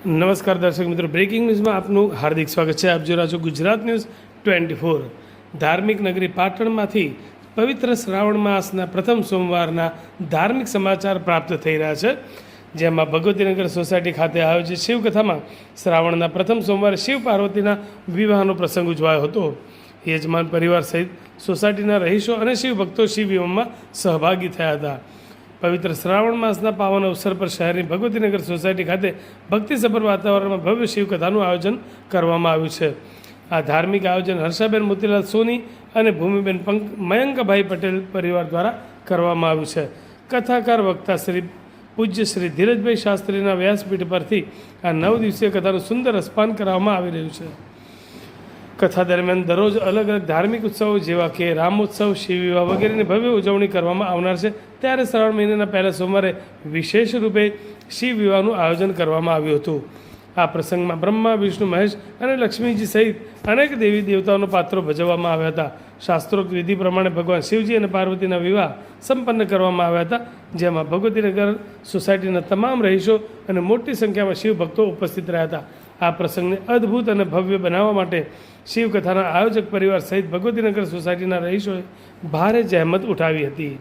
નમસ્કાર દર્શક મિત્રો, બ્રેકિંગ ન્યૂઝમાં આપનું હાર્દિક સ્વાગત છે. આપ જોઈ રહ્યા છો ગુજરાત ન્યૂઝ 24. ધાર્મિક નગરી પાટણમાંથી પવિત્ર શ્રાવણ માસના પ્રથમ સોમવારના ધાર્મિક સમાચાર પ્રાપ્ત થઈ રહ્યા છે. જેમાં ભગવતીનગર સોસાયટી ખાતે આયોજિત શિવકથામાં શ્રાવણના પ્રથમ સોમવારે શિવ પાર્વતીના વિવાહનો પ્રસંગ ઉજવાયો હતો. યજમાન પરિવાર સહિત સોસાયટીના રહીશો અને શિવ ભક્તો શિવ વિવાહમાં સહભાગી થયા હતા. પવિત્ર શ્રાવણ માસના પાવન અવસર પર શહેરની ભગવતીનગર સોસાયટી ખાતે ભક્તિસભર વાતાવરણમાં ભવ્ય શિવકથાનું આયોજન કરવામાં આવ્યું છે. આ ધાર્મિક આયોજન હર્ષાબેન મોતીલાલ સોની અને ભૂમિબેન મયંકભાઈ પટેલ પરિવાર દ્વારા કરવામાં આવ્યું છે. કથાકાર વક્તા શ્રી પૂજ્ય શ્રી ધીરજભાઈ શાસ્ત્રીના વ્યાસપીઠ પરથી આ 9 દિવસીય કથાનું સુંદર રસપાન કરાવવામાં આવી રહ્યું છે. કથા દરમિયાન દરરોજ અલગ અલગ ધાર્મિક ઉત્સવો જેવા કે રામોત્સવ, શિવ વિવાહ વગેરેની ભવ્ય ઉજવણી કરવામાં આવનાર છે. ત્યારે શ્રાવણ મહિનાના પહેલા સોમવારે વિશેષ રૂપે શિવ વિવાહનું આયોજન કરવામાં આવ્યું હતું. આ પ્રસંગમાં બ્રહ્મા, વિષ્ણુ, મહેશ અને લક્ષ્મીજી સહિત અનેક દેવી દેવતાઓનો પાત્રો ભજવવામાં આવ્યા હતા. શાસ્ત્રોક્ત વિધિ પ્રમાણે ભગવાન શિવજી અને પાર્વતીના વિવાહ સંપન્ન કરવામાં આવ્યા હતા. જેમાં ભગવતીનગર સોસાયટીના તમામ રહીશો અને મોટી સંખ્યામાં શિવ ભક્તો ઉપસ્થિત રહ્યા હતા. આ પ્રસંગને અદ્ભુત અને ભવ્ય બનાવવા માટે શિવકથાના આયોજક પરિવાર સહિત ભગવતીનગર સોસાયટીના રહીશોએ ભારે જહેમત ઉઠાવી હતી.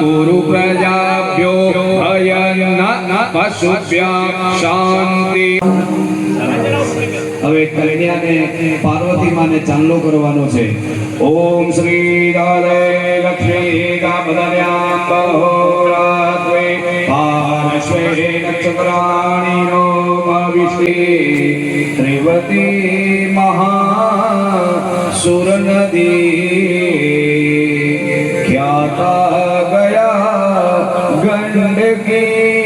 गुरु प्रजाभ्यो शांति। હવે કન્યાને પાર્વતી માને ચાંદલો કરવાનો છે. ઓમ શ્રી રાધે લક્ષ્મી કામદન્યામ બહોરાત્રે પાર્શ્વે નક્ષત્રાણી નો ભવિષ્ય ત્રિવતી મહા સુર નદી ખ્યાતા ગયા ગંડકી